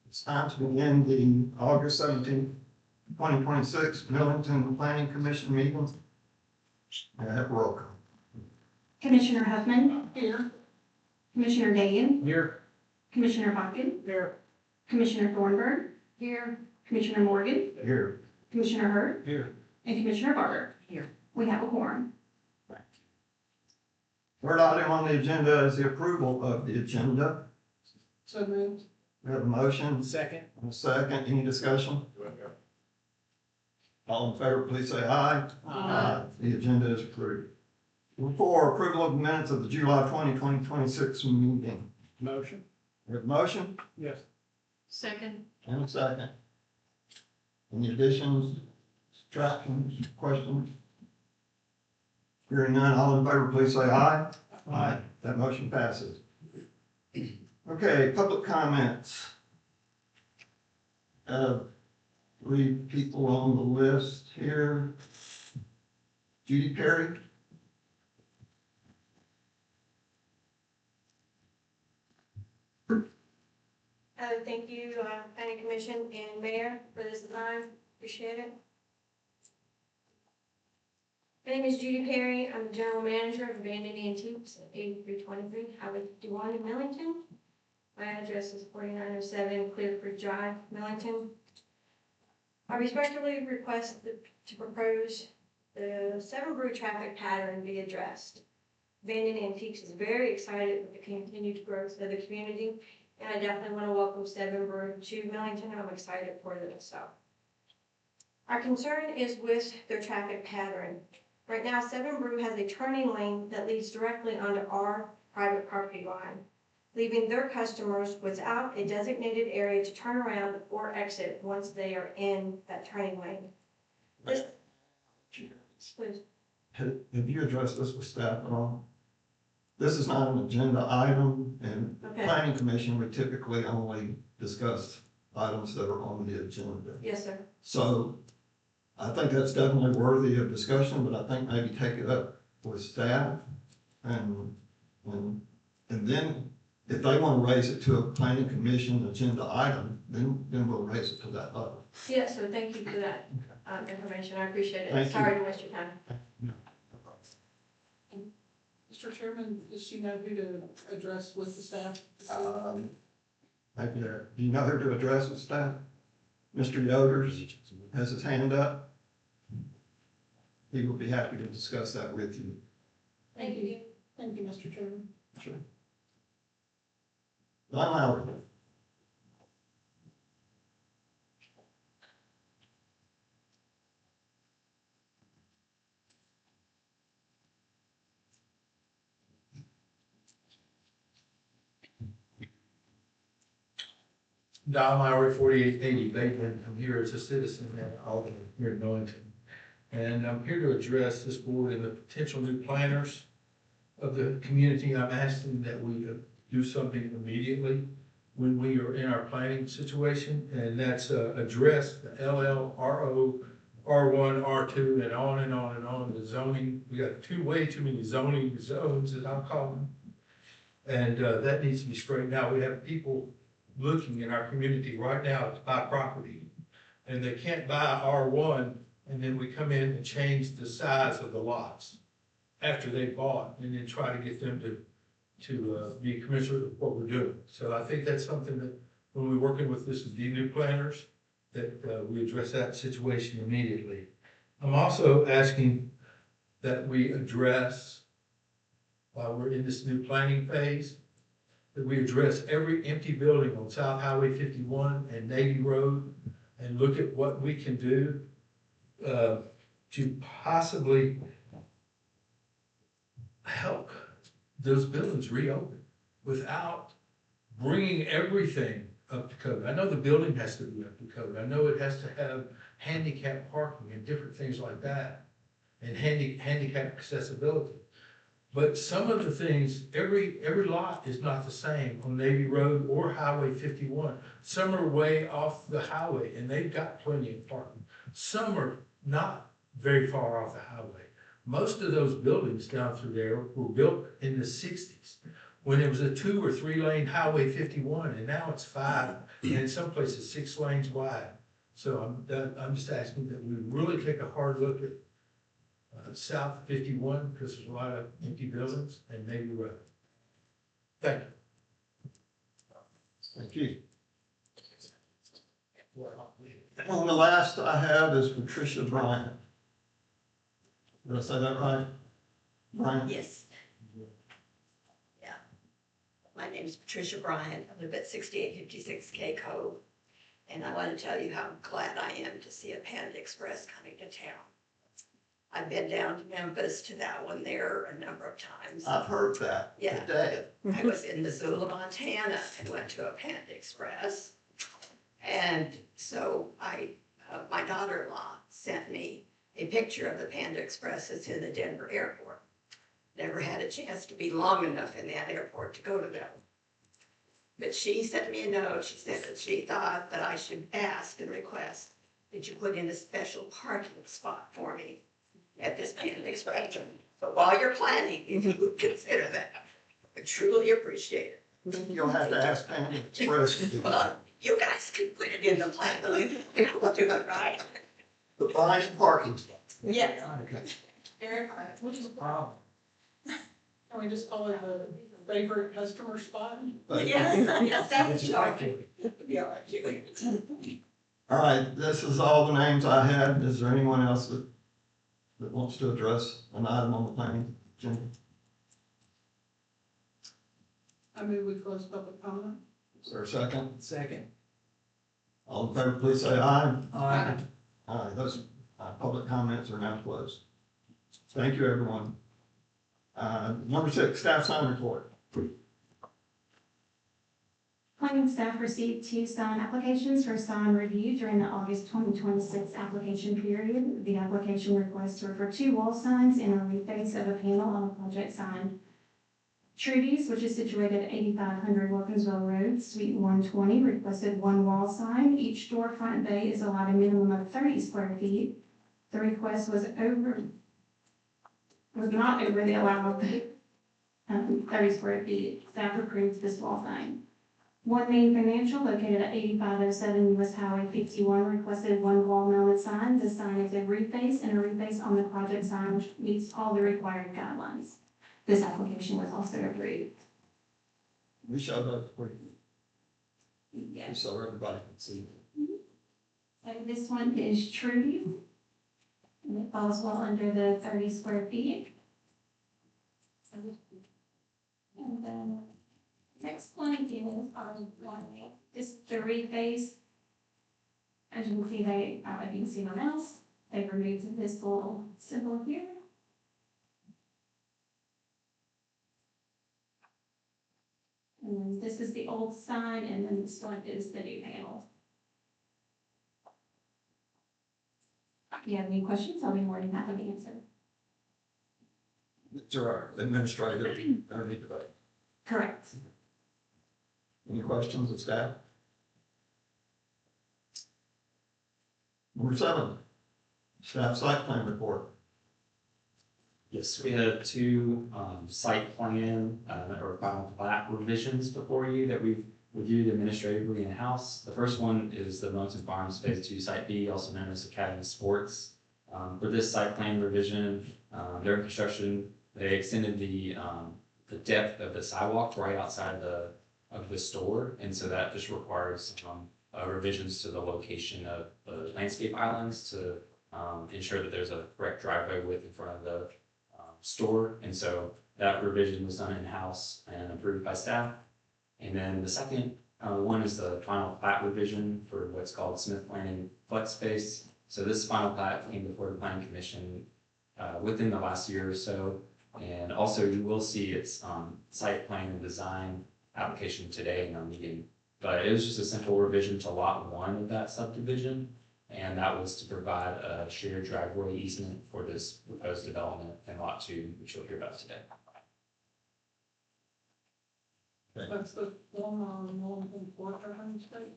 It's time to begin the August 17th, 2026 Millington Planning Commission meeting. I have roll call. Commissioner Huffman. Here. Commissioner Dayan. Here. Commissioner Hopkins. Here. Commissioner Thornburg. Here. Commissioner Morgan. Here. Commissioner Hurd. Here. And Commissioner Barger. Here. We have a quorum. Third item on the agenda is the approval of the agenda. So moved. We have a motion Second. and a second. Any discussion? All in favor, please say aye. The agenda is approved. Number 4, approval of the minutes of the July 2026 meeting. Motion. We have a motion Yes. Second. and a second. Any additions, subtractions, questions? Hearing none, all in favor, please say aye. Aye. That motion passes. Okay, public comments. 3 people on the list here. Judy Perry. Thank you, Planning Commission and Mayor for this time. Appreciate it. My name is Judy Perry. I'm the General Manager of Abandoned Antiques at 8323 Highway 51 in Millington. My address is 4907 Clearford Drive, Millington. I respectfully request to propose the Seven Brew traffic pattern be addressed. Abandoned Antiques is very excited with the continued growth of the community, and I definitely want to welcome Seven Brew to Millington, and I'm excited for this. So, our concern is with their traffic pattern. Right now, Seven Brew has a turning lane that leads directly onto our private property line, leaving their customers without a designated area to turn around or exit once they are in that turning lane. Please. Have you addressed this with staff at all? This is not an agenda item, and Okay. Planning Commission would typically only discuss items that are on the agenda. Yes, sir. So I think that's definitely worthy of discussion, but I think maybe take it up with staff and then if they want to raise it to a Planning Commission agenda item, then we'll raise it to that level. Yes, sir. Thank you for that information. I appreciate it. Thank you. Sorry to waste your time. Mr. Chairman, does she know who to address with the staff? Maybe do you know who to address with staff? Mr. Yoders has his hand up. He will be happy to discuss that with you. Thank you. Thank you, Mr. Chairman. Sure. Don Lowry. Don Lowry, 4880 Bateman. I'm here as a citizen in Albany, here in Millington. And I'm here to address this board and the potential new planners of the community. I'm asking that we do something immediately when we are in our planning situation, and that's address the LLRO, R1, R2, and on and on and on, the zoning. We got way too many zoning zones, as I'll call them. And that needs to be straightened out. We have people looking in our community right now to buy property, and they can't buy R1, and then we come in and change the size of the lots after they bought, and then try to get them to be commensurate with what we're doing. So I think that's something that when we're working with the new planners, that we address that situation immediately. I'm also asking that we address, while we're in this new planning phase, that we address every empty building on South Highway 51 and Navy Road and look at what we can do to possibly help those buildings reopen without bringing everything up to code. I know the building has to be up to code. I know it has to have handicap parking and different things like that, and handicap accessibility. But some of the things, every lot is not the same on Navy Road or Highway 51. Some are way off the highway and they've got plenty of parking. Some are not very far off the highway. Most of those buildings down through there were built in the sixties, when it was a 2 or 3 lane Highway 51, and now it's 5, and in some places 6 lanes wide. So I'm just asking that we really take a hard look at South 51, because there's a lot of empty buildings, and maybe road. Thank you. Thank you. And the last I have is Patricia Bryant. Did I say that right? Bryant? Yes. Yeah. My name is Patricia Bryant. I live at 6856 K Cove. And I want to tell you how glad I am to see a Panda Express coming to town. I've been down to Memphis to that one there a number of times. I've heard that Yeah. today. I was in Missoula, Montana, and went to a Panda Express. And so my daughter-in-law sent me a picture of the Panda Express that's in the Denver airport. Never had a chance to be long enough in that airport to go to them. But she sent me a note. She said that she thought that I should ask and request that you put in a special parking spot for me at this Panda Express. But while you're planning, if you would consider that, I truly appreciate it. You'll have to ask Panda Express to do that. Well, you guys can put it in the plan. We'll do it right. The Bryant parking spot. Yes. Okay. Eric, what is the problem? Can we just call it the favorite customer spot? But- Yes, that's shocking. Yeah, All right, this is all the names I had. Is there anyone else that wants to address an item on the planning agenda? I move we close public comment. Is there a second? Second. All in favor, please say aye. Aye. Aye, those public comments are now closed. Thank you, everyone. Number 6, staff sign report. Planning staff received 2 sign applications for sign review during the August 2026 application period. The application requests were for 2 wall signs and a reface of a panel on a project sign. Trudy's, which is situated at 8500 Wilkinsville Road, Suite 120, requested 1 wall sign. Each storefront bay is allowed a minimum of 30 square feet. The request was not over the allowed 30 square feet. Staff approves this wall sign. One Main Financial, located at 8507 US Highway 51, requested 1 wall mounted sign. This sign is a reface and a reface on the project sign, which meets all the required guidelines. This application was also approved. We showed up for you, Yes. so everybody can see. And this one is Trudy. And it falls well under the 30 square feet. And then next one is on one. This is the reface. As you can see, if you can see my mouse, they removed this little symbol here. And then this is the old sign, and then this one is the new panel. If you have any questions, I'll be more than happy to answer. It's our administrative, underneath debate. Correct. Any questions of staff? Number 7, staff site plan report. Yes, we have 2 site plan or final plat revisions before you that we've reviewed administratively in-house. The first one is the Mountain Farms Phase 2 Site B, also known as Academy Sports. For this site plan revision, during construction, they extended the depth of the sidewalk right outside of the store, and so that just requires revisions to the location of the landscape islands to ensure that there's a correct driveway width in front of the store, and so that revision was done in-house and approved by staff. And then the second one is the final plat revision for what's called Smith Planning Flex Space. So this final plat came before the Planning Commission within the last year or so, and also you will see its site plan and design application today in our meeting. But it was just a simple revision to lot 1 of that subdivision, and that was to provide a shared driveway easement for this proposed development in lot 2, which you'll hear about today. That's the one on 1.4 Street.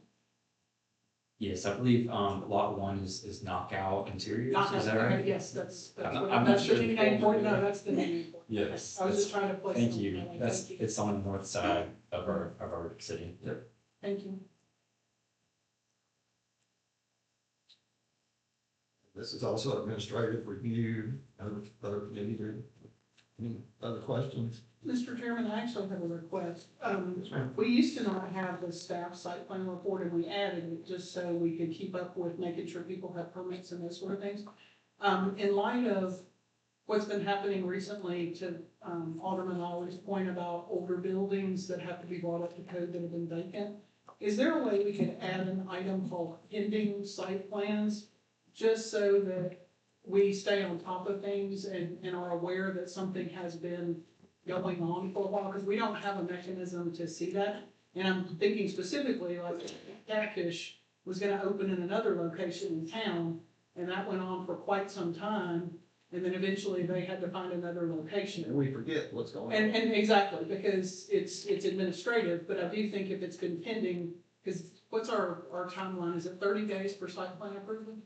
Yes, I believe, lot one is Knockout Interiors, Not is that necessarily, right? yes, that's I'm not- what, I'm not that's the sure new the name full for it, no, name. that's the new name for it. Yes. I was just trying to place. Thank them. you, Thank that's, you. it's on the north side of our city. Yep. Thank you. This is also administrative review, other committee, any other questions? Mr. Chairman, I actually have a request. Yes, ma'am. We used to not have the staff site plan report, and we added it just so we could keep up with making sure people have permits and those sort of things. In light of what's been happening recently, to Alderman Lowry's point about older buildings that have to be brought up to code that have been vacant, is there a way we could add an item called pending site plans, just so that we stay on top of things and are aware that something has been going on for a while, because we don't have a mechanism to see that. And I'm thinking specifically, like, Catfish was gonna open in another location in town, and that went on for quite some time, and then eventually they had to find another location. And we forget what's going on. And exactly, because it's administrative, but I do think if it's been pending, because what's our timeline, is it 30 days for site plan approval?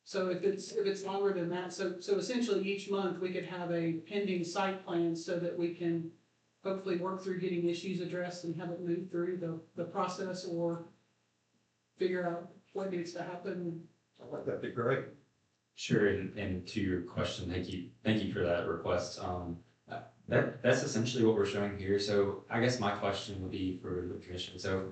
So if it's longer than that, so essentially each month we could have a pending site plan so that we can hopefully work through getting issues addressed and have it move through the process, or figure out what needs to happen. I think that'd be great. Sure, and to your question, thank you for that request. That's essentially what we're showing here. So I guess my question would be for the commission. So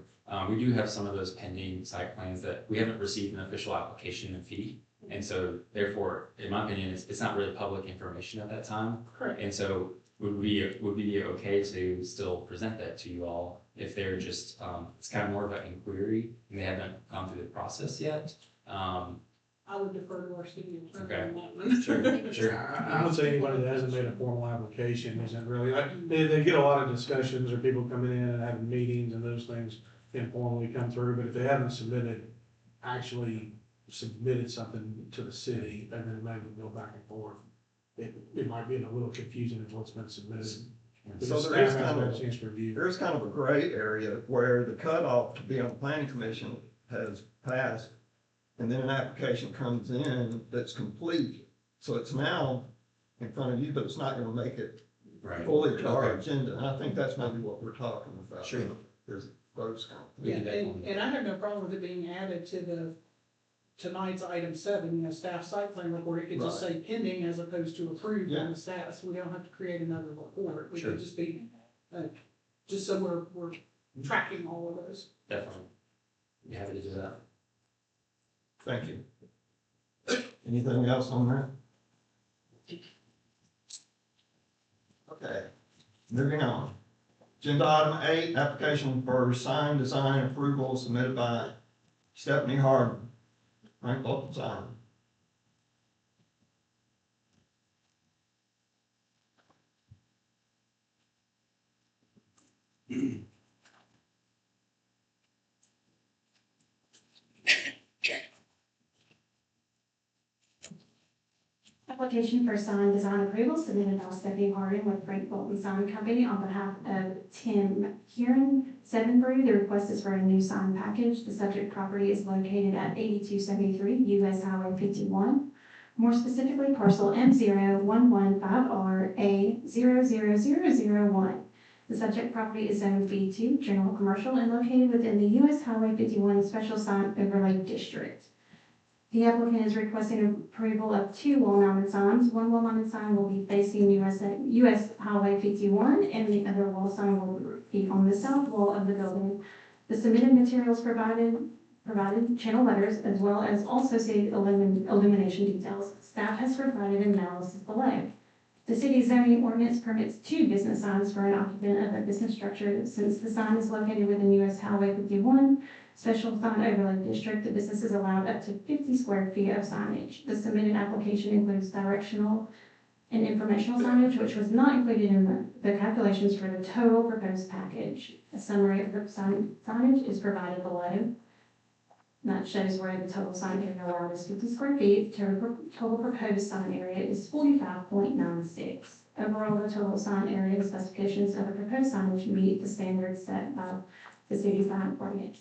we do have some of those pending site plans that we haven't received an official application and fee. And so therefore, in my opinion, it's not really public information at that time. Correct. And so would we be okay to still present that to you all if they're just, it's kind of more of an inquiry and they haven't gone through the process yet? I would defer to our city attorney Okay. on that one. Sure. I would say anybody that hasn't made a formal application isn't really, they get a lot of discussions or people coming in and having meetings and those things informally come through, but if they haven't actually submitted something to the city, and then maybe go back and forth, it might be a little confusing of what's been submitted. So The there is staff kind hasn't of, had a chance to review. there's kind of a gray area where the cutoff to be on the planning commission has passed, and then an application comes in that's complete. So it's now in front of you, but it's not gonna make it Right. fully to our Okay. agenda. And I think that's maybe what we're talking about. Sure. There's those kind of We Yeah, can definitely- and I have no problem with it being added to tonight's item 7, staff site plan report. It could just say pending as opposed to approved Yeah. on the status. So we don't have to create another report. We Sure. could just be, just so we're tracking all of those. Definitely. Be happy to do that. Thank you. Anything else on that? Okay, moving on. Agenda item 8, application for sign design approval submitted by Stephanie Harden, Frank Local Sign. Application for sign design approval submitted by Stephanie Harding with Frank Bolton Sign Company on behalf of Tim Kieran, 7 Brew. The request is for a new sign package. The subject property is located at 8273 US Highway 51. More specifically, parcel M0115RA00001. The subject property is zoned B2, general commercial, and located within the US Highway 51 Special Sign Overlay District. The applicant is requesting approval of 2 wall-mounted signs. One wall-mounted sign will be facing US Highway 51, and the other wall sign will be on the south wall of the building. The submitted materials provided channel letters, as well as all associated illumination details. Staff has provided analysis below. The city zoning ordinance permits 2 business signs for an occupant of a business structure. Since the sign is located within US Highway 51, Special Sign Overlay District, the business is allowed up to 50 square feet of signage. The submitted application includes directional and informational signage, which was not included in the calculations for the total proposed package. A summary of the signage is provided below. That shows where the total sign area allowed is 50 square feet. Total proposed sign area is 45.96. Overall, the total sign area specifications of the proposed signage meet the standards set by the city sign ordinance.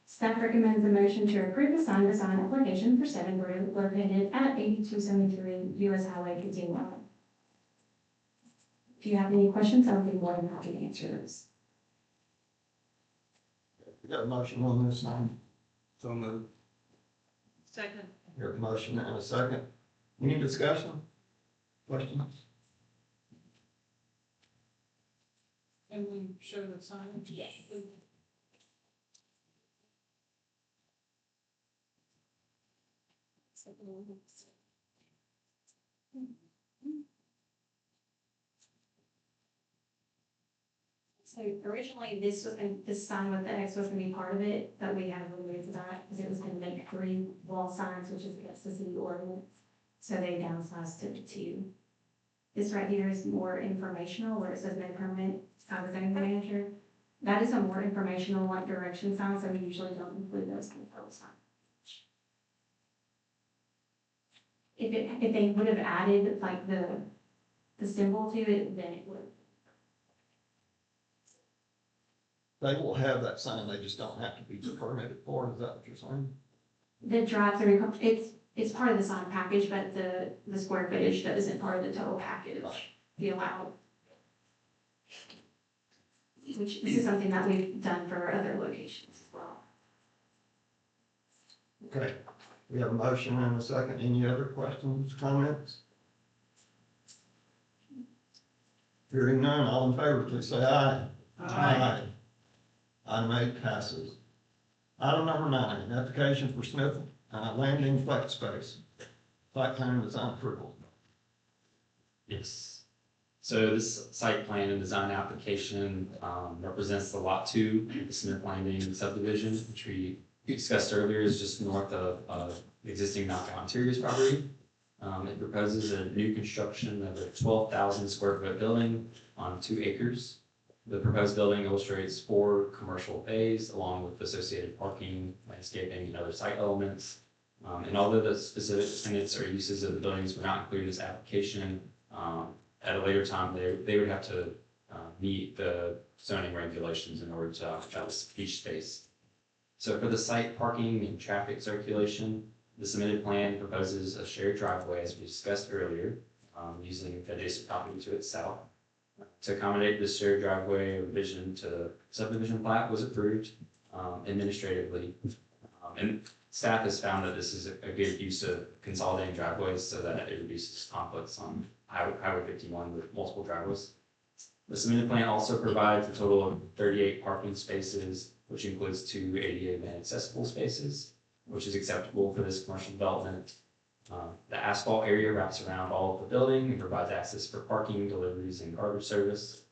Staff recommends a motion to approve the sign design application for 7 Brew located at 8273 US Highway 51. If you have any questions, I'll be more than happy to answer those. We got a motion on this one. So moved. Second. We got a motion and a second. Any discussion? Questions? Can we show the sign? Yes. So originally, this sign with the X was gonna be part of it, but we had to remove that because it was gonna make 3 wall signs, which is against the city ordinance. So they downsized it to 2. This right here is more informational, where it says no permit, the zoning manager. That is a more informational, like direction sign, so we usually don't include those in the total sign. If they would have added like the symbol to it, then it would. They will have that sign, they just don't have to be permitted for, is that what you're saying? The drive-through, it's part of the sign package, but the square footage that isn't part of the total package, the allowed. Which, this is something that we've done for other locations as well. Okay, we have a motion and a second. Any other questions, comments? Hearing none, all in favor, please say aye. Aye. Item 8 passes. Item number 9, application for Smith Landing Flex Space. Site plan design approval. Yes. So this site plan and design application represents the Lot 2, of the Smith Landing subdivision, which we discussed earlier is just north of existing Knockout Interiors property. It proposes a new construction of a 12,000 square foot building on 2 acres. The proposed building illustrates 4 commercial bays along with associated parking, landscaping, and other site elements. And although the specific tenants or uses of the buildings were not included in this application, at a later time, they would have to meet the zoning regulations in order to occupy each space. So for the site parking and traffic circulation, the submitted plan proposes a shared driveway, as we discussed earlier, using adjacent property to its south. To accommodate this shared driveway, a revision to subdivision plat was approved administratively. And staff has found that this is a good use of consolidating driveways so that it reduces conflicts on Highway 51 with multiple driveways. The submitted plan also provides a total of 38 parking spaces, which includes 2 ADA van accessible spaces, which is acceptable for this commercial development. The asphalt area wraps around all of the building and provides access for parking, deliveries, and garbage service.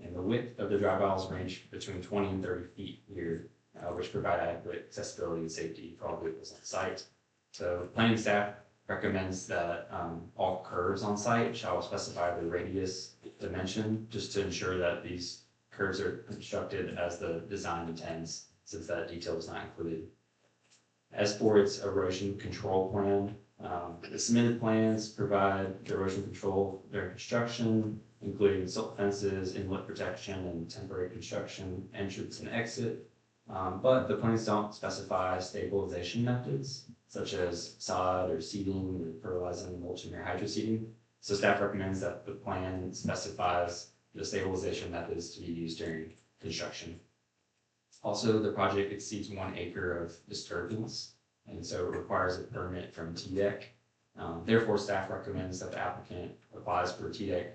And the width of the drive aisles range between 20 and 30 feet here, which provide adequate accessibility and safety for all vehicles on site. So planning staff recommends that all curves on site shall specify the radius dimension, just to ensure that these curves are constructed as the design intends, since that detail is not included. As for its erosion control plan, the submitted plans provide the erosion control during construction, including silt fences, inlet protection, and temporary construction, entrance and exit. But the plans don't specify stabilization methods, such as sod or seeding, or fertilizing, mulching, or hydroseeding. So staff recommends that the plan specifies the stabilization methods to be used during construction. Also, the project exceeds 1 acre of disturbance, and so it requires a permit from TDEC. Therefore, staff recommends that the applicant applies for a TDEC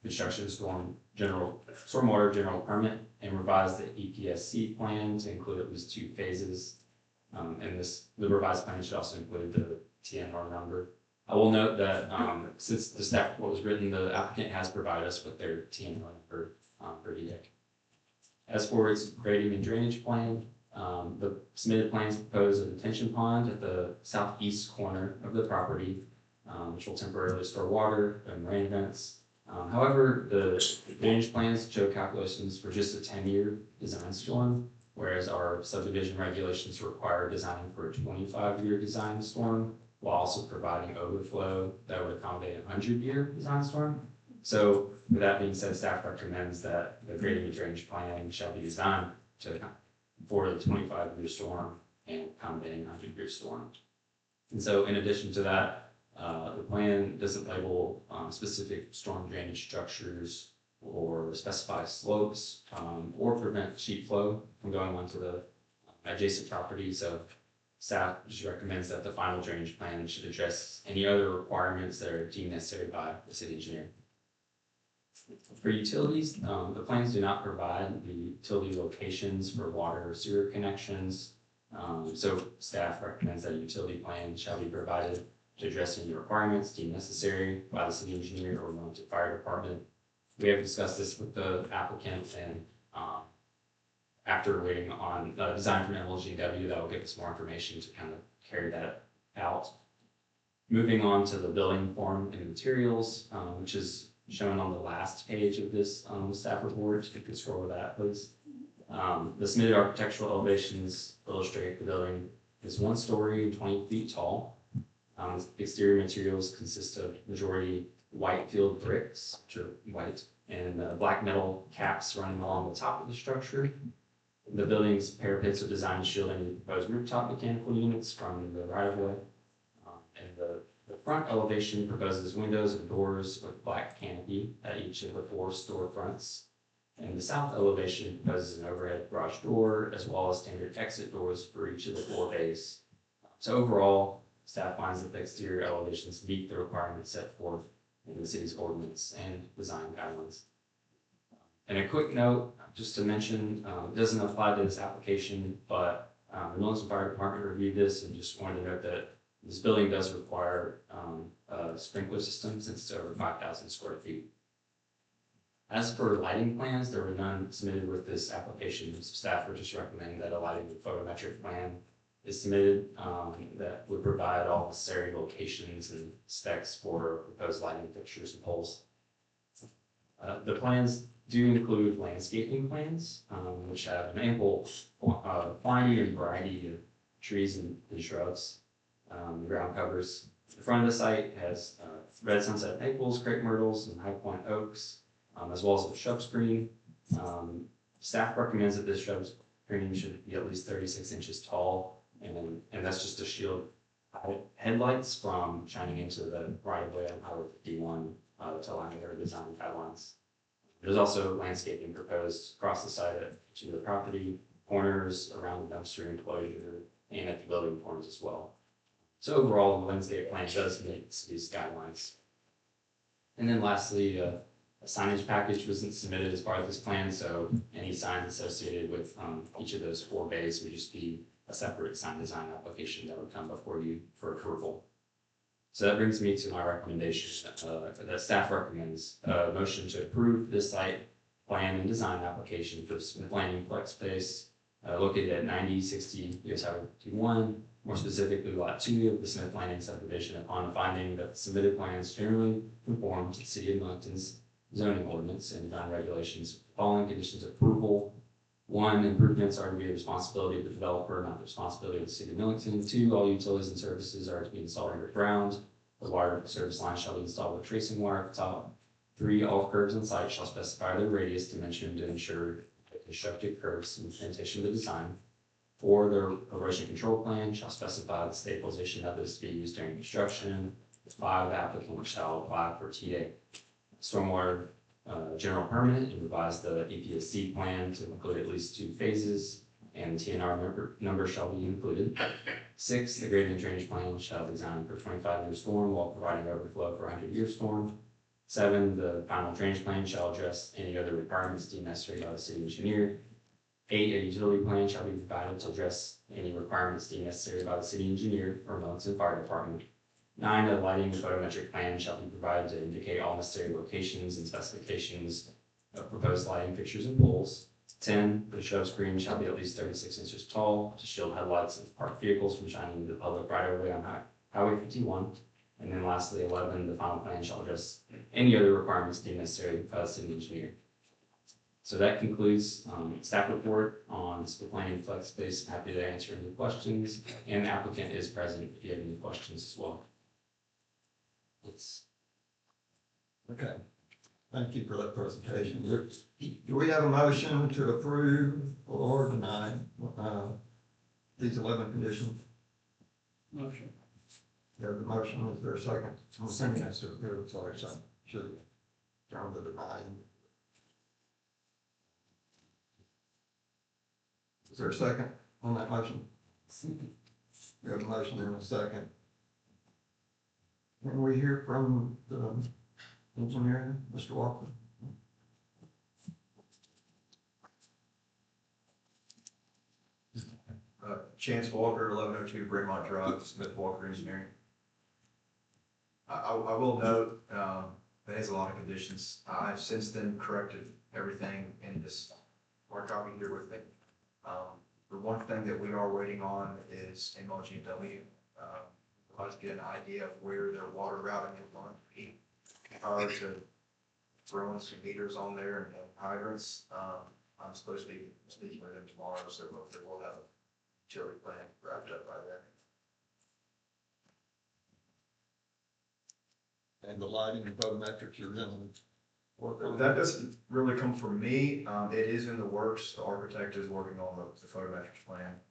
construction stormwater general permit and revise the EPSC plan to include at least 2 phases. And the revised plan should also include the TNR number. I will note that since the staff report was written, the applicant has provided us with their TNR number for TDEC. As for its grading and drainage plan, the submitted plans propose a detention pond at the southeast corner of the property, which will temporarily store water and rain events. However, the drainage plans show calculations for just a 10-year design storm, whereas our subdivision regulations require designing for a 25-year design storm, while also providing overflow that would accommodate a 100-year design storm. So with that being said, staff recommends that the grading and drainage plan shall be designed to for the 25-year storm and accommodating 100-year storm. And so in addition to that, the plan doesn't label specific storm drainage structures or specify slopes or prevent sheet flow from going onto the adjacent property. So staff just recommends that the final drainage plan should address any other requirements that are deemed necessary by the city engineer. For utilities, the plans do not provide the utility locations for water or sewer connections. So staff recommends that a utility plan shall be provided to address any requirements deemed necessary by the city engineer or Wilmington Fire Department. We have discussed this with the applicant, and after waiting on design from LGW, that will give us more information to kind of carry that out. Moving on to the building form and materials, which is shown on the last page of this staff report. If you could scroll to that, please. The submitted architectural elevations illustrate the building is 1 story and 20 feet tall. Exterior materials consist of majority white field bricks, which are white, and black metal caps running along the top of the structure. The building's parapets are designed to shield any proposed rooftop mechanical units from the right-of-way. And the front elevation proposes windows and doors with black canopy at each of the 4 storefronts. And the south elevation proposes an overhead garage door, as well as standard exit doors for each of the 4 bays. So overall, staff finds that the exterior elevations meet the requirements set forth in the city's ordinance and design guidelines. And a quick note, just to mention, it doesn't apply to this application, but the Wilmington Fire Department reviewed this and just wanted to note that this building does require a sprinkler system since it's over 5,000 square feet. As for lighting plans, there were none submitted with this application. So staff would just recommend that a lighting photometric plan is submitted that would provide all necessary locations and specs for proposed lighting fixtures and poles. The plans do include landscaping plans, which have an ample quantity and variety of trees and shrubs. Ground covers. The front of the site has red sunset maples, crepe myrtles, and high point oaks, as well as a shrub screen. Staff recommends that this shrub screen should be at least 36 inches tall, and that's just to shield headlights from shining into the right-of-way on Highway 51 to align with our design guidelines. There's also landscaping proposed across the site to the property, corners, around the dumpster enclosure, and at the building corners as well. So overall, the landscape plan does meet these guidelines. And then lastly, a signage package wasn't submitted as part of this plan, so any signs associated with each of those 4 bays would just be a separate sign design application that would come before you for approval. So that brings me to my recommendation that staff recommends a motion to approve this site plan and design application for the Smith Landing Flex Space located at 9060 US Highway 51, more specifically Lot 2 of the Smith Landing subdivision, upon finding that the submitted plans generally conform to the City of Millington's zoning ordinance and design regulations. Following conditions of approval: 1, improvements are to be the responsibility of the developer, not the responsibility of the City of Millington. 2, all utilities and services are to be installed underground. The water service line shall be installed with tracing wire at the top. 3, all curves on site shall specify their radius dimension to ensure the constructed curves in implementation of the design. 4, the erosion control plan shall specify the stabilization methods to be used during construction. 5, the applicant shall apply for TA stormwater general permit and revise the EPSC plan to include at least 2 phases, and the TNR number shall be included. 6, the grading and drainage plan shall be designed for 25-year storm while providing overflow for 100-year storm. 7, the final drainage plan shall address any other requirements deemed necessary by the city engineer. 8, a utility plan shall be provided to address any requirements deemed necessary by the city engineer or Millington Fire Department. 9, a lighting and photometric plan shall be provided to indicate all necessary locations and specifications of proposed lighting fixtures and poles. 10, the shrub screen shall be at least 36 inches tall to shield headlights and parked vehicles from shining into the public right-of-way on Highway 51. And then lastly, 11, the final plan shall address any other requirements deemed necessary by the city engineer. So that concludes staff report on the planning flex space. Happy to answer any questions, and the applicant is present if you have any questions as well. Okay. Thank you for that presentation. Do we have a motion to approve or deny, these 11 conditions? Motion. You have the motion, is there a second? I'm assuming that's to approve, sorry, so should have gone to deny. Is there a second on that motion? We have a motion and a second. Can we hear from the engineer, Mr. Walker? Chance Walker, 1102 Fremont Drive, Smith Walker Engineering. I will note, that has a lot of conditions. I've since then corrected everything in this hard copy here with me. The one thing that we are waiting on is MLGW. Let's get an idea of where their water routing is going to be prior to throwing some meters on there and hydrants. I'm supposed to be speaking with them tomorrow, so hopefully we'll have a utility plan wrapped up by then. And the lighting and photometrics you're gonna work on? That doesn't really come from me. It is in the works. The architect is working on the photometrics plan.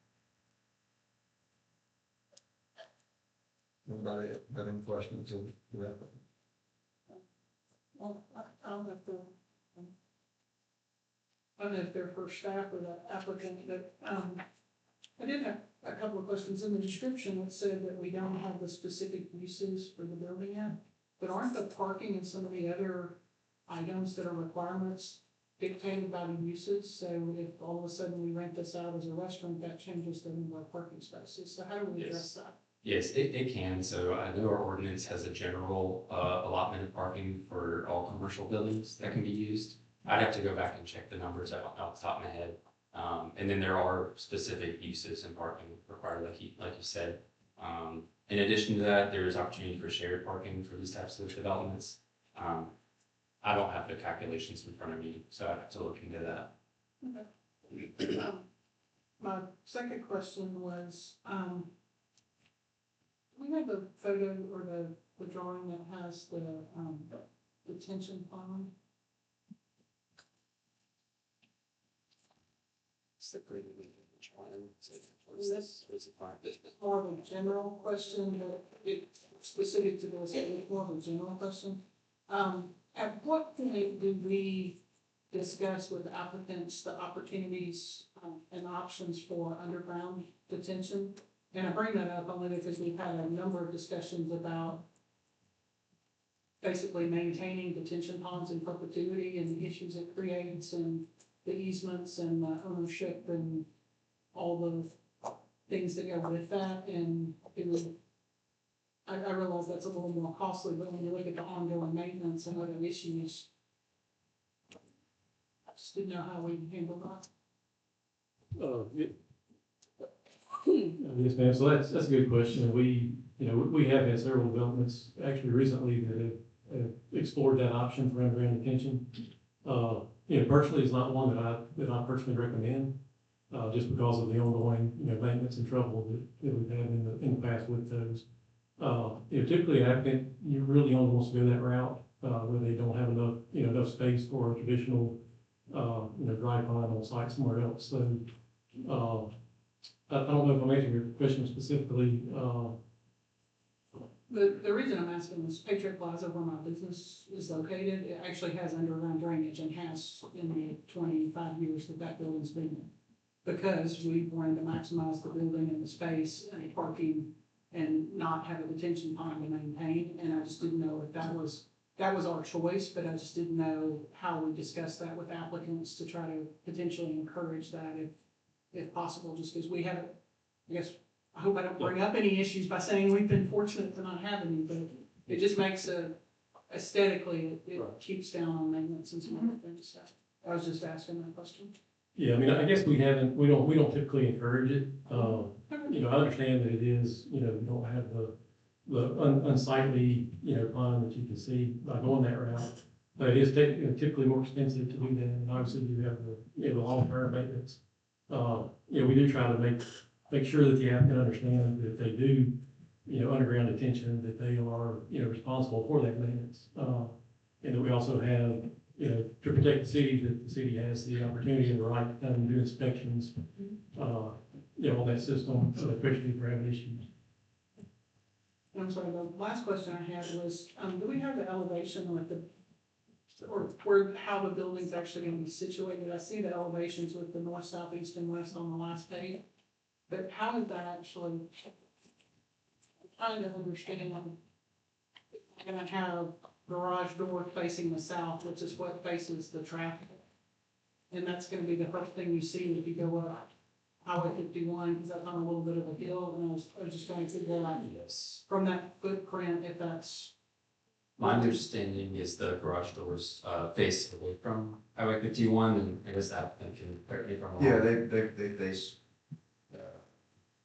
Anybody have any questions of that? Well, I don't know if they're, I don't know if they're for staff or the applicant, but, I did have a couple of questions. In the description, it said that we don't have the specific uses for the building yet, but aren't the parking and some of the other items that are requirements dictated by the uses? So if all of a sudden we rent this out as a restaurant, that changes the number of parking spaces. So how do we address that? Yes, it can. So I know our ordinance has a general allotment of parking for all commercial buildings that can be used. I'd have to go back and check the numbers out off the top of my head. And then there are specific uses and parking required, like you said. In addition to that, there's opportunity for shared parking for these types of developments. I don't have the calculations in front of me, so I have to look into that. Okay. My second question was, we have the photo or the drawing that has the detention pond. More of a general question, but it specific to this, it's more of a general question. At what point do we discuss with applicants the opportunities and options for underground detention? And I bring that up only because we've had a number of discussions about basically maintaining detention ponds in perpetuity and the issues it creates and the easements and the ownership and all the things that go with that. And it was, I realize that's a little more costly, but when you look at the ongoing maintenance and other issues, I just didn't know how we handle that. Yes, ma'am. So that's a good question. We have had several developments actually recently that have explored that option for underground detention. Personally, it's not one that I personally recommend, just because of the ongoing, maintenance and trouble that we've had in the past with those. Typically an applicant, you really only wants to go that route, where they don't have enough space for a traditional, dry pond on site somewhere else. So, I don't know if I'm answering your question specifically. The reason I'm asking is Patriot Plaza, where my business is located, it actually has underground drainage and has in the 25 years that building's been there. Because we wanted to maximize the building and the space and the parking and not have a detention pond to maintain. And I just didn't know if that was our choice, but I just didn't know how we discussed that with applicants to try to potentially encourage that if possible, just because we haven't, I guess, I hope I don't bring up any issues by saying we've been fortunate to not have any, but it just makes aesthetically, it keeps down on maintenance and some other things. So I was just asking that question. Yeah, I mean, I guess we don't typically encourage it. I understand that it is, you don't have the unsightly, pond that you can see by going that route. But it is typically more expensive to do that, and obviously you have the long-term maintenance. We do try to make sure that the applicant understands that if they do, underground detention, that they are, responsible for that maintenance. and that we also have, you know, to protect the city, that the city has the opportunity and the right to come and do inspections, you know, on that system, especially if we're having issues. I'm sorry, the last question I had was, do we have the elevation with the, or where, how the building's actually gonna be situated? I see the elevations with the north, south, east, and west on the last page, but how is that actually? I'm trying to understand, we're gonna have garage door facing the south, which is what faces the traffic. And that's gonna be the first thing you see if you go up Highway 51, because that's on a little bit of a hill, and I was just trying to figure out Yes. from that footprint if that's, My understanding is the garage doors, face away from Highway 51, and I guess that can correct me if I'm wrong. Yeah, they face,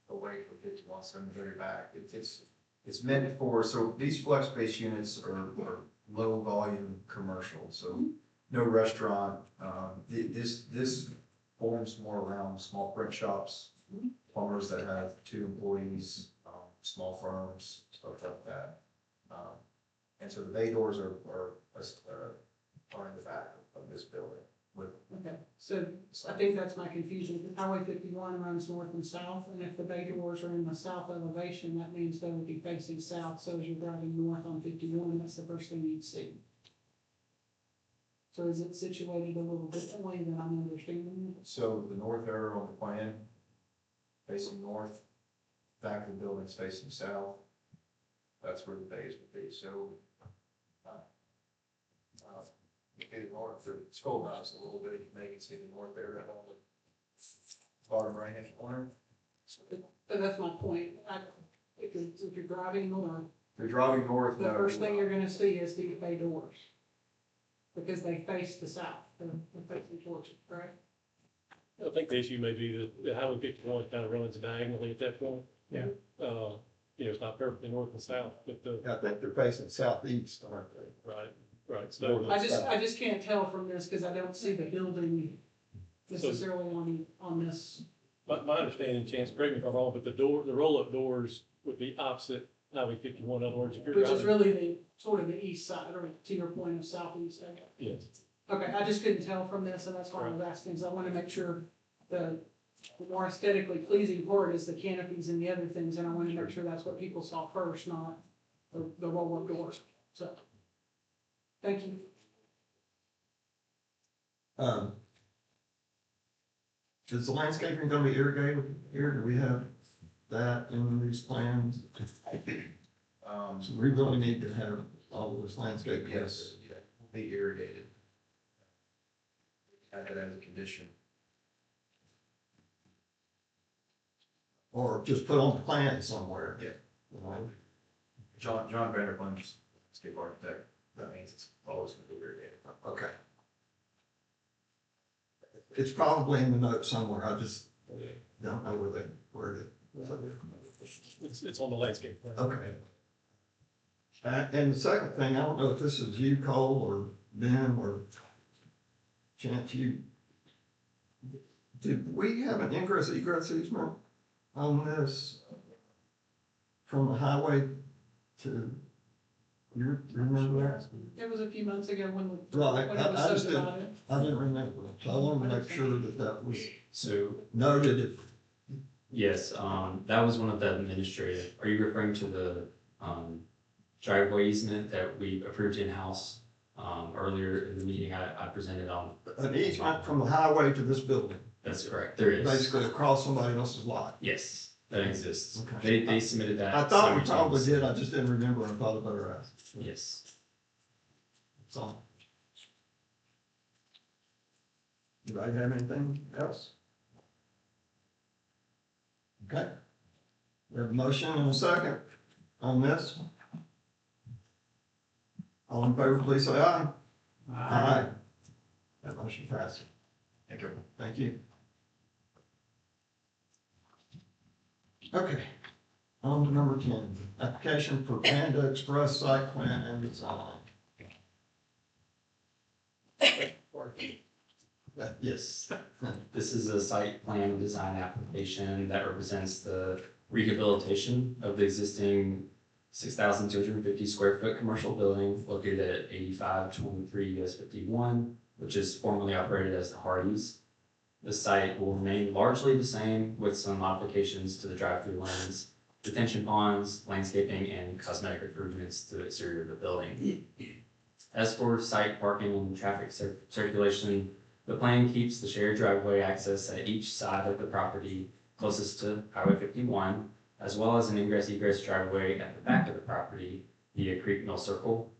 away from 51, so in the very back. It's meant for, so these flex space units are low volume commercial, so no restaurant. This forms more around small print shops, plumbers that have 2 employees, small firms, stuff like that. And so the bay doors are in the back of this building. okay. So I think that's my confusion. Highway 51 runs north and south, and if the bay doors are in the south elevation, that means they would be facing south. So as you're driving north on 51, that's the first thing you'd see. So is it situated a little differently than I'm understanding it? So the north arrow on the plan, facing north, back of the building's facing south. That's where the bays would be, so, the north, the scroll down a little bit, you can see the north arrow on the bottom right-hand corner. But that's my point. If you're driving north, If you're driving north, the no. first thing you're gonna see is these bay doors. Because they face the south, they're facing towards it, correct? I think the issue may be that the Highway 51 kind of runs diagonally at that point. Yeah. You know, it's not perfectly north and south, but I think they're facing southeast, aren't they? right, so. I just can't tell from this, because I don't see the building necessarily on this. My understanding, Chance, correct me if I'm wrong, but the roll-up doors would be opposite Highway 51, in other words, if you're Which is driving. really the, sort of the east side, or to your point of southeast. Yes. Okay, I just couldn't tell from this, and that's why I was asking, because I want to make sure the more aesthetically pleasing part is the canopies and the other things, and I want to make sure that's what people saw first, not the roll-up doors. So, thank you. Is the landscaping gonna be irrigated here? Do we have that in these plans? So we really need to have all of this landscaping. Yes, yeah, be irrigated. Add that as a condition. Or just put on the plan somewhere. Yeah. You know? John Vanderpum's landscape architect, that means it's always gonna be irrigated. Okay. It's probably in the notes somewhere, I just don't know where it is. It's on the landscape plan. Okay. And the second thing, I don't know if this is you, Cole, or Ben, or Chance, did we have an ingress egress easement on this from the highway to, you remember that? It was a few months ago when Right, when it was I just subdivided. I didn't remember, so I wanted to make sure that that was So, noted. yes, that was one of the administrative, are you referring to the, driveway easement that we approved in-house? Earlier in the meeting, I presented on. An easement from the highway to this building, That's correct, there is. basically across somebody else's lot. Yes, that exists. Okay. They submitted that. I thought we several probably times. did, I just didn't remember, I thought I better ask, Yes. so. Do I have anything else? Okay. We have a motion and a second on this. All in favor, please say aye. Aye. That motion passes. Thank you. Thank you. Okay, on to number 10, application for Panda Express site plan and design. Yes. This is a site plan design application that represents the rehabilitation of the existing 6,250 square foot commercial building located at 8523 US 51, which is formerly operated as the Hardee's. The site will remain largely the same with some modifications to the drive-through lanes, detention ponds, landscaping, and cosmetic improvements to the exterior of the building. As for site parking and traffic circulation, the plan keeps the shared driveway access at each side of the property closest to Highway 51, as well as an ingress-egress driveway at the back of the property via Creek Mill Circle.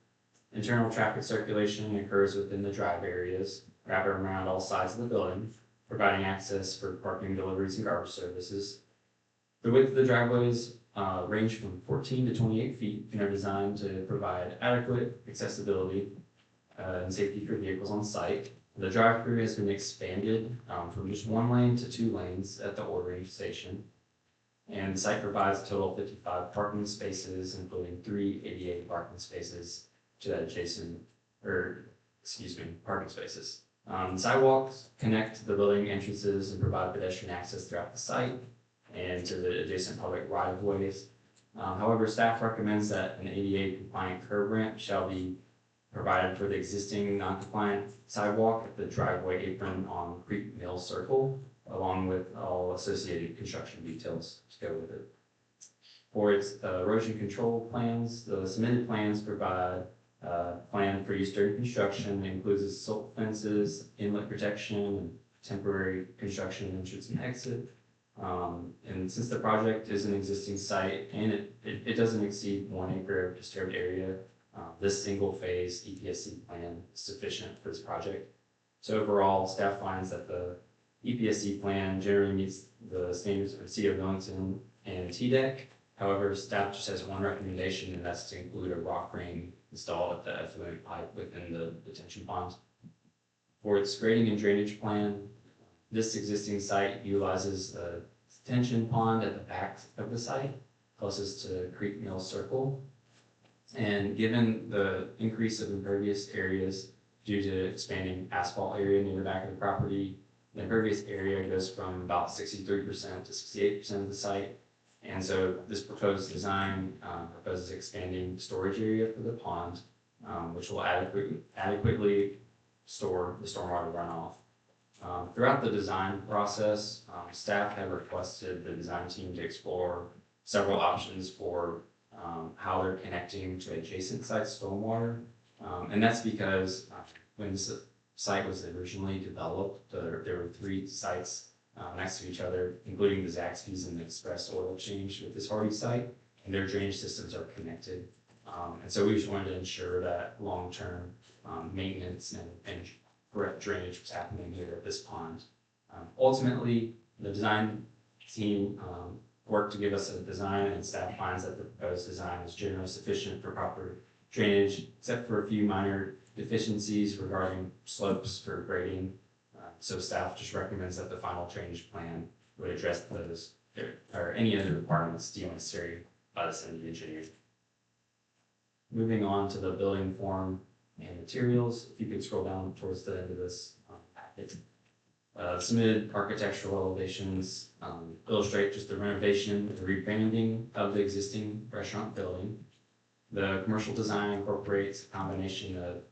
Internal traffic circulation occurs within the drive areas, wrapping around all sides of the building, providing access for parking, deliveries, and garbage services. The width of the driveways range from 14 to 28 feet and are designed to provide adequate accessibility and safety for vehicles on site. The drive-through has been expanded from just 1 lane to 2 lanes at the ordering station. And the site provides a total of 55 parking spaces, including 3 ADA parking spaces to that parking spaces. Sidewalks connect the building entrances and provide pedestrian access throughout the site and to the adjacent public right-of-ways. However, staff recommends that an ADA compliant curb ramp shall be provided for the existing non-compliant sidewalk at the driveway apron on Creek Mill Circle, along with all associated construction details to go with it. For its erosion control plans, the submitted plans provide a plan for use during construction that includes silt fences, inlet protection, and temporary construction entrance and exit. And since the project is an existing site and it doesn't exceed 1 acre of disturbed area, this single-phase EPSC plan is sufficient for this project. So overall, staff finds that the EPSC plan generally meets the standards of the City of Millington and TDEC. However, staff just has one recommendation, and that's to include a rock ring installed at the effluent pipe within the detention pond. For its grading and drainage plan, this existing site utilizes a detention pond at the back of the site, closest to Creek Mill Circle. And given the increase of impervious areas due to expanding asphalt area near the back of the property, the impervious area goes from about 63% to 68% of the site. And so this proposed design proposes expanding storage area for the pond, which will adequately store the stormwater runoff. Throughout the design process, staff have requested the design team to explore several options for how they're connecting to adjacent sites stormwater. And that's because when this site was originally developed, there were 3 sites next to each other, including the Zaxby's and the Express Oil Change with this Hardee's site, and their drainage systems are connected. And so we just wanted to ensure that long-term maintenance and correct drainage was happening here at this pond. Ultimately, the design team worked to give us a design, and staff finds that the proposed design is generally sufficient for proper drainage, except for a few minor deficiencies regarding slopes for grading. So staff just recommends that the final drainage plan would address those or any other requirements deemed necessary by the city engineer. Moving on to the building form and materials, if you could scroll down towards the end of this packet. Submitted architectural elevations illustrate just the renovation and rebranding of the existing restaurant building. The commercial design incorporates a combination of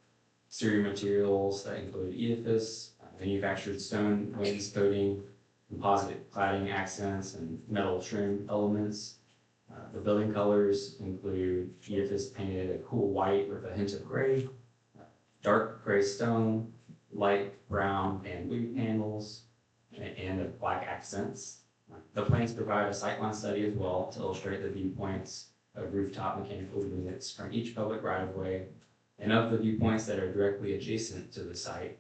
exterior materials that include EIFS, manufactured stone wainscoting, composite cladding accents, and metal trim elements. The building colors include EIFS painted a cool white with a hint of gray, dark gray stone, light brown bamboo panels, and black accents. The plans provide a sightline study as well to illustrate the viewpoints of rooftop mechanical units from each public right-of-way. And of the viewpoints that are directly adjacent to the site,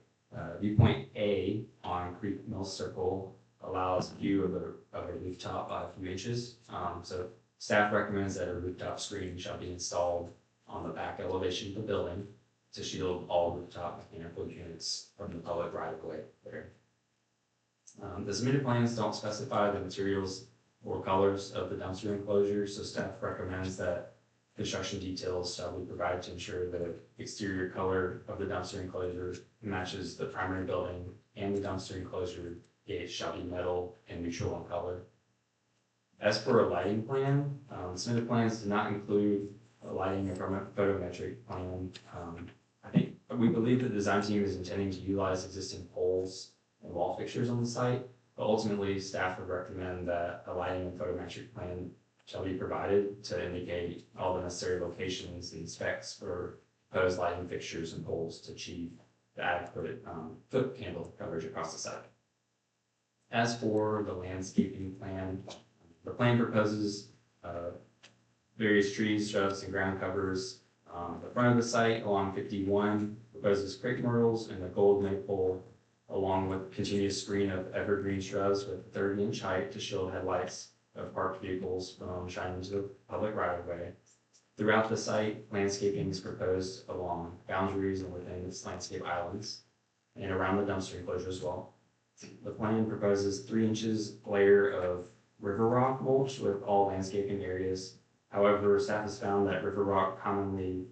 viewpoint A on Creek Mill Circle allows view of a rooftop by a few inches. So staff recommends that a rooftop screen shall be installed on the back elevation of the building to shield all rooftop mechanical units from the public right-of-way there. The submitted plans don't specify the materials or colors of the dumpster enclosure, so staff recommends that construction details shall be provided to ensure the exterior color of the dumpster enclosure matches the primary building, and the dumpster enclosure gate shall be metal and neutral in color. As for a lighting plan, submitted plans do not include a lighting or photometric plan. I think, we believe the design team is intending to utilize existing poles and wall fixtures on the site, but ultimately staff would recommend that a lighting and photometric plan shall be provided to indicate all the necessary locations and specs for proposed lighting fixtures and poles to achieve the adequate foot candle coverage across the site. As for the landscaping plan, the plan proposes various trees, shrubs, and ground covers. The front of the site along 51 proposes crepe myrtles and a gold maple, along with continuous screen of evergreen shrubs with a 30-inch height to shield headlights of parked vehicles from shining into the public right-of-way. Throughout the site, landscaping is proposed along boundaries and within its landscape islands and around the dumpster enclosure as well. The plan proposes 3 inches layer of river rock mulch with all landscaping areas. However, staff has found that river rock commonly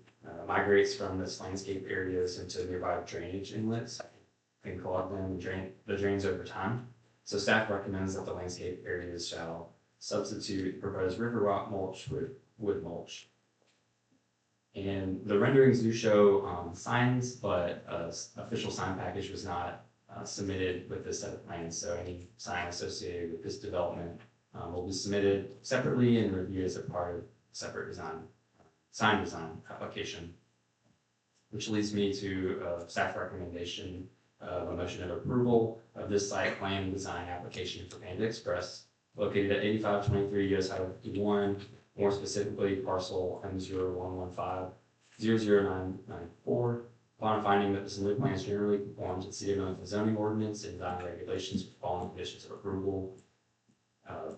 migrates from this landscape areas into nearby drainage inlets and clog them and drain the drains over time. So staff recommends that the landscape areas shall substitute proposed river rock mulch with wood mulch. And the renderings do show signs, but official sign package was not submitted with this set of plans. So any sign associated with this development will be submitted separately and reviewed as a part of separate sign design application. Which leads me to a staff recommendation of a motion of approval of this site plan design application for Panda Express, located at 8523 US Highway 51, more specifically parcel M0115-00994. Upon finding that the submitted plans generally conform to the City of Millington zoning ordinance and design regulations with following conditions of approval.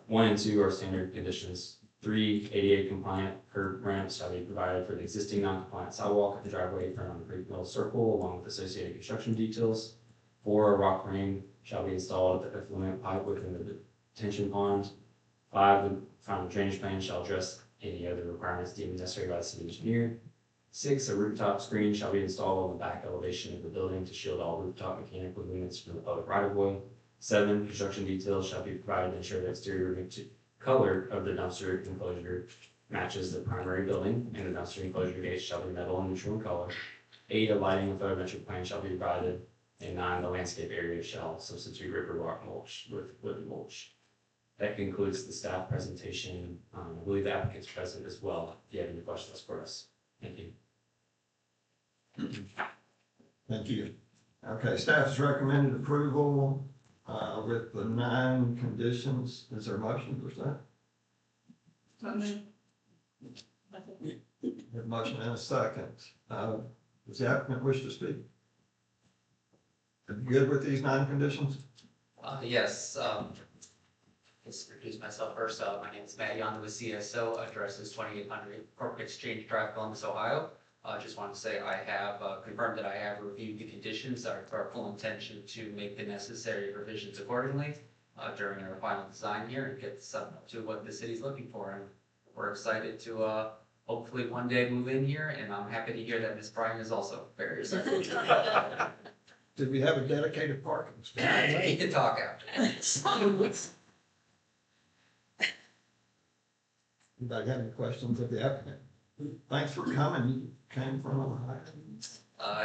1 and 2 are standard conditions. 3, ADA compliant curb ramps shall be provided for the existing non-compliant sidewalk at the driveway front on the Creek Mill Circle, along with associated construction details. 4, a rock ring shall be installed at the effluent pipe within the detention pond. 5, the final drainage plan shall address any other requirements deemed necessary by the city engineer. 6, a rooftop screen shall be installed on the back elevation of the building to shield all rooftop mechanical units from the public right-of-way. 7, construction details shall be provided to ensure the exterior color of the dumpster enclosure matches the primary building, and the dumpster enclosure gates shall be metal and neutral in color. 8, a lighting and photometric plan shall be provided. And 9, the landscape area shall substitute river rock mulch with wood mulch. That concludes the staff presentation. I believe the applicant's present as well, if you have any questions for us. Thank you. Thank you. Okay, staff has recommended approval with the 9 conditions. Is there a motion for that? Motion. A motion and a second. Does the applicant wish to speak? Are you good with these 9 conditions? Yes, just introduce myself first. My name is Matt Yondo with CSO. Address is 2800 Corporate Exchange Drive, Columbus, Ohio. Just want to say I have confirmed that I have reviewed the conditions. Our full intention to make the necessary revisions accordingly during our final design here and get this up to what the city's looking for. And we're excited to hopefully one day move in here. And I'm happy to hear that Ms. Bryan is also very excited. Did we have a dedicated parking space? We can talk after. Anybody have any questions of the applicant? Thanks for coming. You came from Ohio.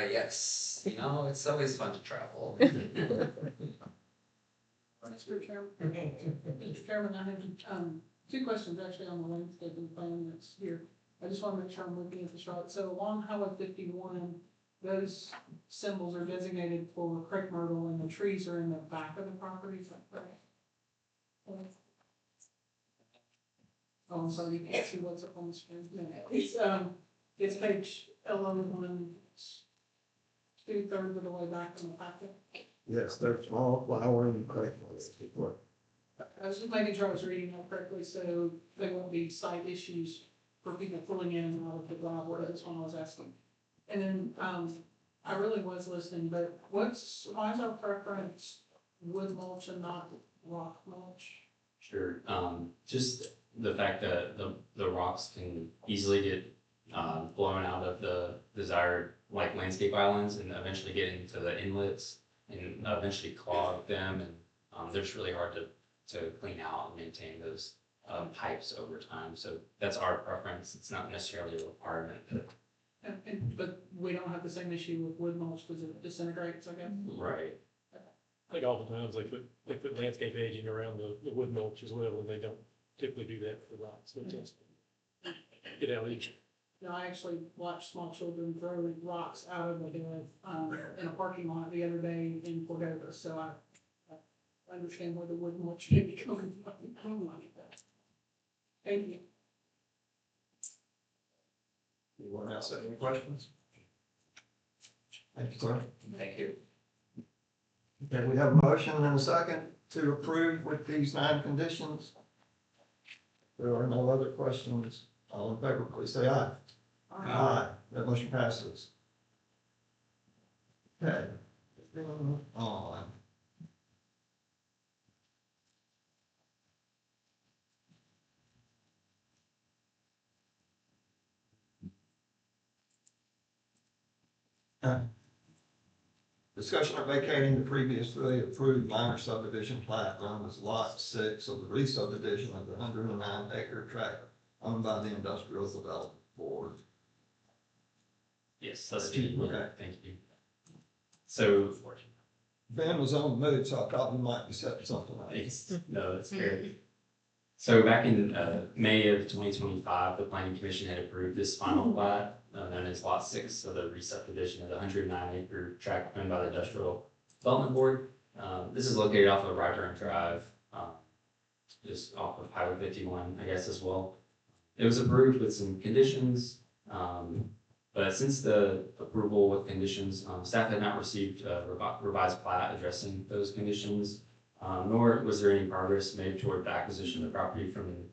Yes, you know, it's always fun to travel. Mr. Chairman, Mr. Chairman, I have 2 questions actually on the landscaping plan that's here. I just want to make sure I'm looking at this right. So along Highway 51, those symbols are designated for crepe myrtle and the trees are in the back of the property, is that correct? Oh, I'm sorry, you can't see what's up on the screen. No, it's page 11, 2/3 of the way back in the packet. Yes, they're small flowering crepe myrtles. I was just making sure I was reading that correctly, so there won't be site issues for people pulling in and out of the driveway. That's what I was asking. And then, I really was listening, but why is our preference wood mulch and not rock mulch? Sure. Just the fact that the rocks can easily get blown out of the desired landscape islands and eventually get into the inlets and eventually clog them, and they're just really hard to clean out and maintain those pipes over time. So that's our preference. It's not necessarily a requirement, but But we don't have the same issue with wood mulch because it disintegrates, I guess. right. I think oftentimes they put landscape aging around the wood mulch as well, and they don't typically do that for rocks, so just get out each. You know, I actually watched small children throw rocks out of the bed, in a parking lot the other day in Cordova, so I understand where the wood mulch may be coming from. Thank you. Anyone else have any questions? Thank you, sir. Thank you. Okay, we have a motion and a second to approve with these 9 conditions. There are no other questions. All in favor, please say aye. Aye. That motion passes. Okay. Moving on. Discussion of vacating the previously approved minor subdivision plat known as Lot 6 of the re-subdivision of the 109-acre tract owned by the Industrial Development Board. Yes, that's Okay. good. Thank you. So, Ben was on the move, so I thought we might be setting something up. no, that's fair. So back in May of 2025, the planning commission had approved this final plat known as Lot 6 of the re-subdivision of the 109-acre tract owned by the Industrial Development Board. This is located off of Ryburn Drive, just off of Highway 51, I guess, as well. It was approved with some conditions, but since the approval with conditions, staff had not received a revised plat addressing those conditions, nor was there any progress made toward the acquisition of the property from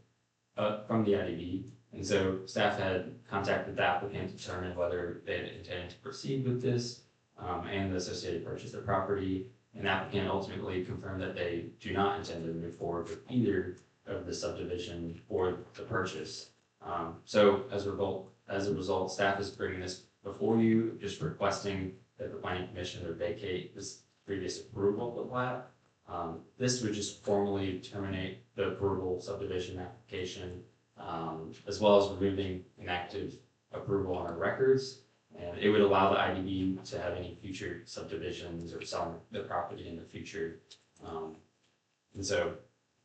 the IDB. And so staff had contacted the applicant to determine whether they had intended to proceed with this and the associated purchase of the property. And the applicant ultimately confirmed that they do not intend to move forward with either of the subdivision or the purchase. So as a result, staff is bringing this before you, just requesting that the planning commission would vacate this previous approval of the plat. This would just formally terminate the approval subdivision application, as well as removing inactive approval on our records. And it would allow the IDB to have any future subdivisions or selling the property in the future. And so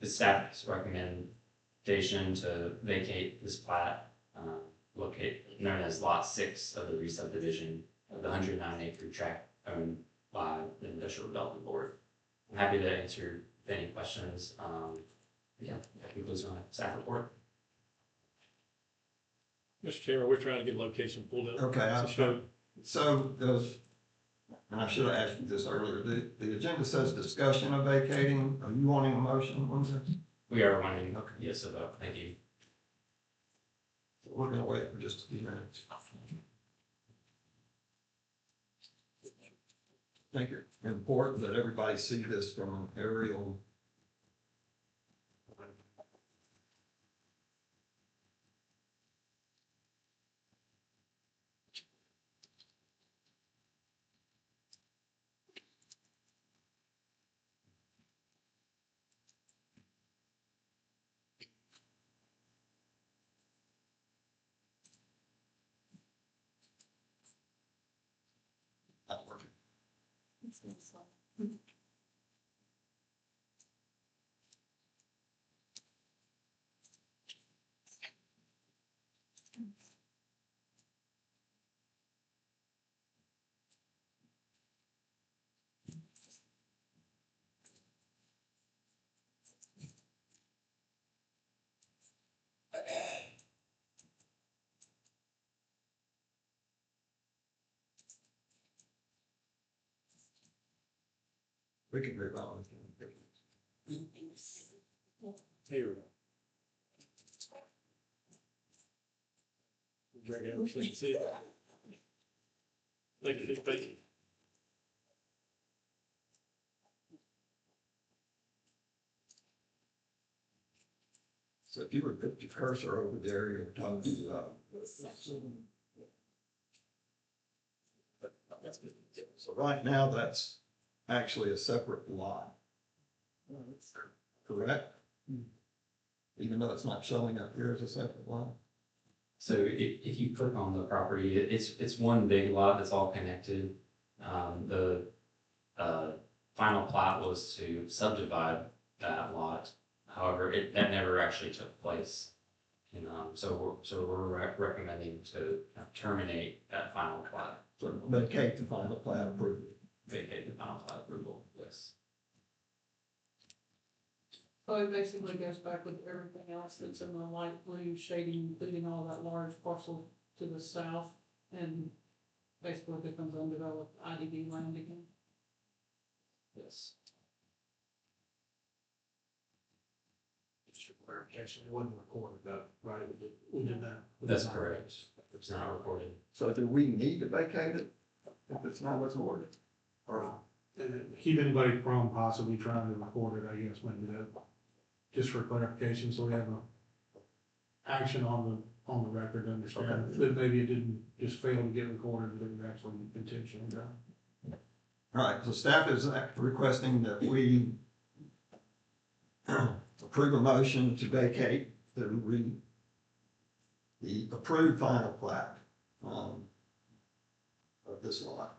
the staff's recommendation to vacate this plat, known as Lot 6 of the re-subdivision of the 109-acre tract owned by the Industrial Development Board. I'm happy to answer any questions. Yeah, that concludes my staff report. Mr. Chairman, we're trying to get location pulled up. Okay, so does, and I should have asked you this earlier, the agenda says discussion of vacating. Are you wanting a motion on this? We are wanting, Okay. yes, a vote. Thank you. We're gonna wait for just a few minutes. I think it's important that everybody see this from an aerial. Not working. We can move on. Here we go. Drag it out so you can see it. Thank you, thank you. So if you would put your cursor over there, you're talking about. So right now, that's actually a separate lot. Correct? even though it's not showing up here as a separate lot? So if you click on the property, it's one big lot that's all connected. The final plat was to subdivide that lot. However, that never actually took place. And, so we're recommending to terminate that final plat, So vacate the final plat approval. vacate the final plat approval, yes. So it basically goes back with everything else that's in the light blue shading, including all that large parcel to the south, and basically becomes undeveloped IDB land again. Yes. Just for clarification, it wasn't recorded though, right? We did that. That's correct. It's not recorded. So do we need to vacate it if it's not recorded? Or, And keep anybody from possibly trying to record it, I guess, maybe that, just for clarification, so we have a action on the record to understand that maybe it didn't just fail to get recorded, but it was actually intentionally done. all right, so staff is requesting that we approve a motion to vacate the approved final plat, of this lot.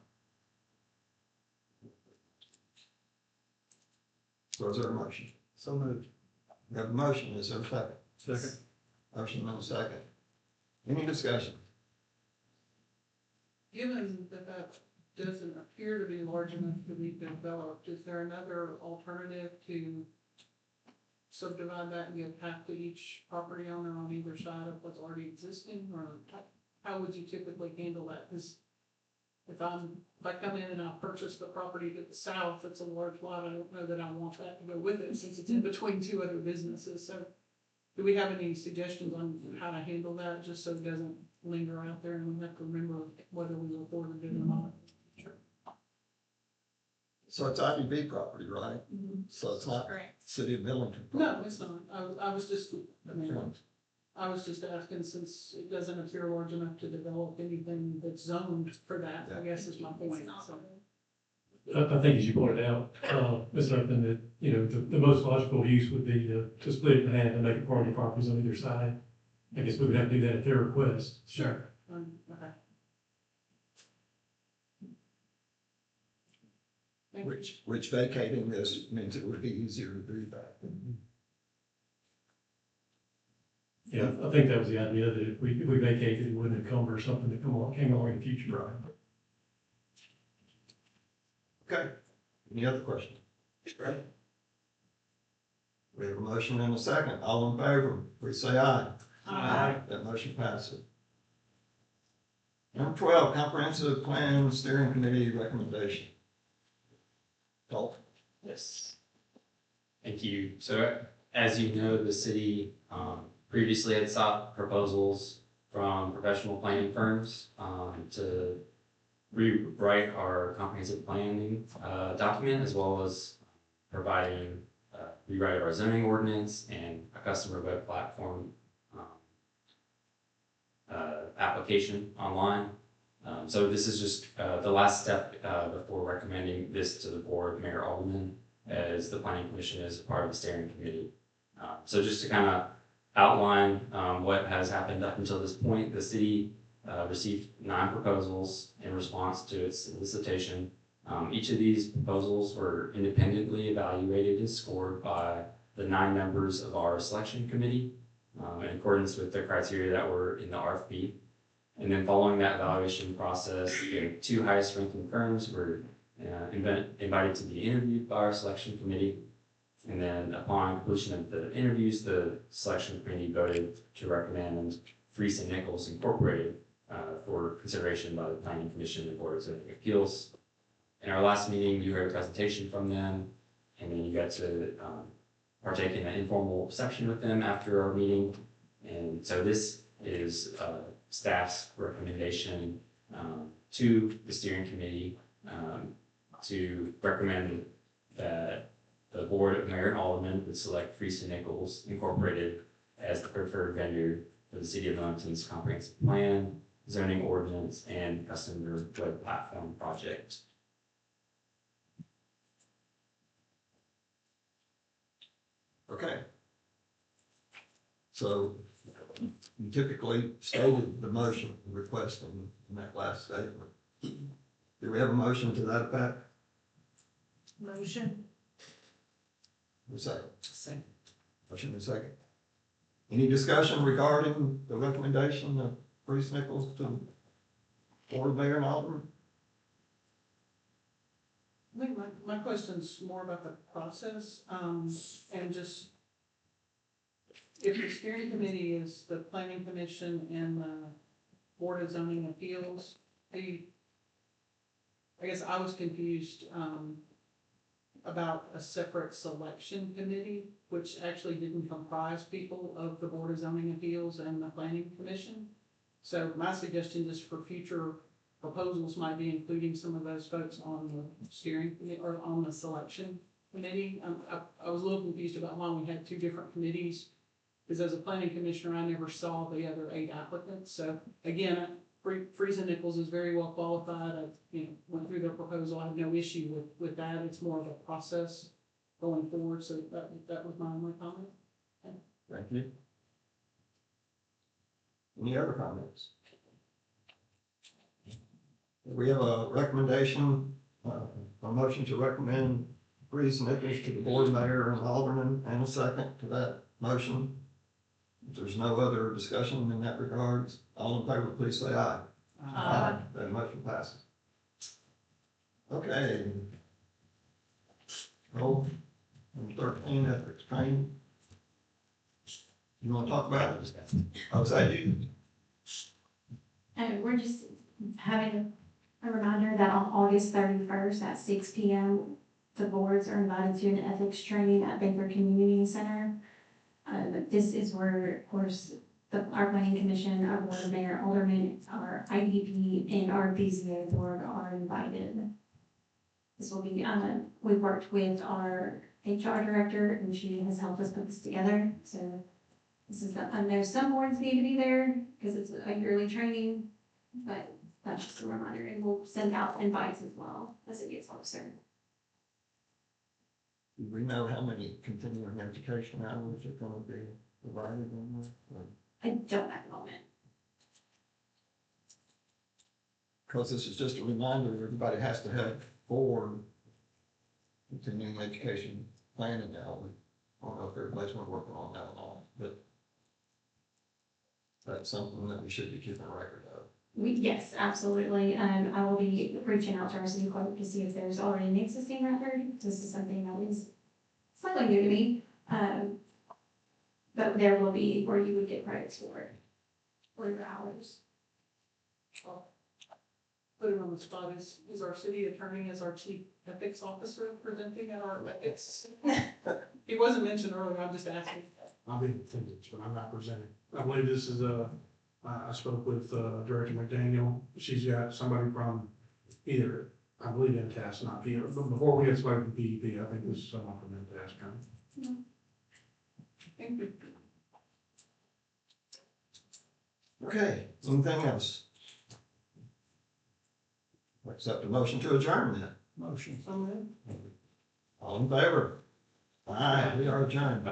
So is there a motion? So moved. We have a motion, is there a second? Second. Motion and a second. Any discussion? Given that that doesn't appear to be large enough to be developed, is there another alternative to subdivide that and give half to each property owner on either side of what's already existing, or how would you typically handle that? Because if I come in and I purchase the property to the south, it's a large lot, I don't know that I want that to go with it, since it's in between two other businesses, so do we have any suggestions on how to handle that, just so it doesn't linger out there and we have to remember whether we reported it or not? So it's IDB property, right? So it's not Correct. City of Millington. No, it's not, I was just, I was just asking, since it doesn't appear large enough to develop anything that's zoned for that, I guess is my point, so. I think as you pointed out, it's something that, you know, the most logical use would be to split it in half and make it party properties on either side. I guess we would have to do that at their request. Sure. Okay. Thank you. Which vacating this means it would be easier to do that. Yeah, I think that was the idea, that if we vacated, it wouldn't encumber something that came along in the future. Right. Okay, any other questions? Right. We have a motion and a second, all in favor, please say aye. Aye. That motion passes. Number 12, Comprehensive Plan Steering Committee recommendation. Dalton? Yes. Thank you. So as you know, the city previously had sought proposals from professional planning firms to rewrite our comprehensive planning document, as well as providing rewrite of our zoning ordinance and a customer web platform application online. So this is just the last step before recommending this to the board, Mayor Alderman, as the Planning Commission is a part of the steering committee. So just to kind of outline what has happened up until this point, the city received 9 proposals in response to its solicitation. Each of these proposals were independently evaluated and scored by the 9 members of our selection committee in accordance with the criteria that were in the RFP. And then following that evaluation process, the 2 highest ranking firms were invited to be interviewed by our selection committee. And then upon completion of the interviews, the selection committee voted to recommend Freese and Nichols Incorporated for consideration by the Planning Commission and Board of Zoning Appeals. In our last meeting, you heard a presentation from them, and then you got to partake in an informal reception with them after our meeting. And so this is staff's recommendation to the steering committee to recommend that the Board of Mayor and Aldermen would select Freese and Nichols Incorporated as the preferred vendor for the City of Millington's comprehensive plan, zoning ordinance, and customer web platform project. Okay. So you typically stated the motion request in that last statement. Do we have a motion to that effect? Motion. A second. Motion and second. Any discussion regarding the recommendation of Bruce Nichols to Board of Mayor and Alderman? I think my question's more about the process, and just if the steering committee is the planning commission and the board of zoning appeals, I guess I was confused, about a separate selection committee, which actually didn't comprise people of the board of zoning appeals and the planning commission. So my suggestion just for future proposals might be including some of those folks on the steering committee or on the selection committee. I was a little confused about why we had two different committees, because as a planning commissioner, I never saw the other 8 applicants. So again, Friesen Nichols is very well qualified. I went through their proposal. I have no issue with that. It's more of a process going forward. So that was my only comment. Thank you. Any other comments? We have a recommendation, a motion to recommend Friesen Nichols to the board mayor and alderman, and a second to that motion. If there's no other discussion in that regards, all in favor, please say aye. Aye. That motion passes. Okay. Roll. Number 13, ethics training. You want to talk about it? Oh, is that you? And we're just having a reminder that on August 31st at 6 p.m., the boards are invited to an ethics training at Baker Community Center. This is where, of course, our planning commission, our board of mayor, aldermen, our IDP, and our BZA board are invited. This will be, we've worked with our HR director, and she has helped us put this together. So this is, I know some boards need to be there because it's a yearly training, but that's just a reminder, and we'll send out invites as well as it gets closer. Do we know how many continuing education hours are going to be provided in there? I don't at the moment. Because this is just a reminder, everybody has to have 4 continuing education planning now. I don't know if everybody's been working on that at all, but that's something that we should be keeping a record of. Yes, absolutely. I will be reaching out to our city clerk to see if there's already an existing record. This is something that is slightly new to me. But there will be where you would get credits for it, for your hours. Put it on the spot. Is our city attorney as our chief ethics officer presenting at our ethics? He wasn't mentioned earlier. I'm just asking. I'll be in attendance, but I'm not presenting. I believe this is I spoke with Director McDaniel. She's got somebody from either, I believe MTS, not PEP. But before we get somebody from PEP, I think this is someone from MTS coming. Thank you. Okay, anything else? Accept a motion to adjourn then. Motion. So moved. All in favor? Aye, we are adjourned.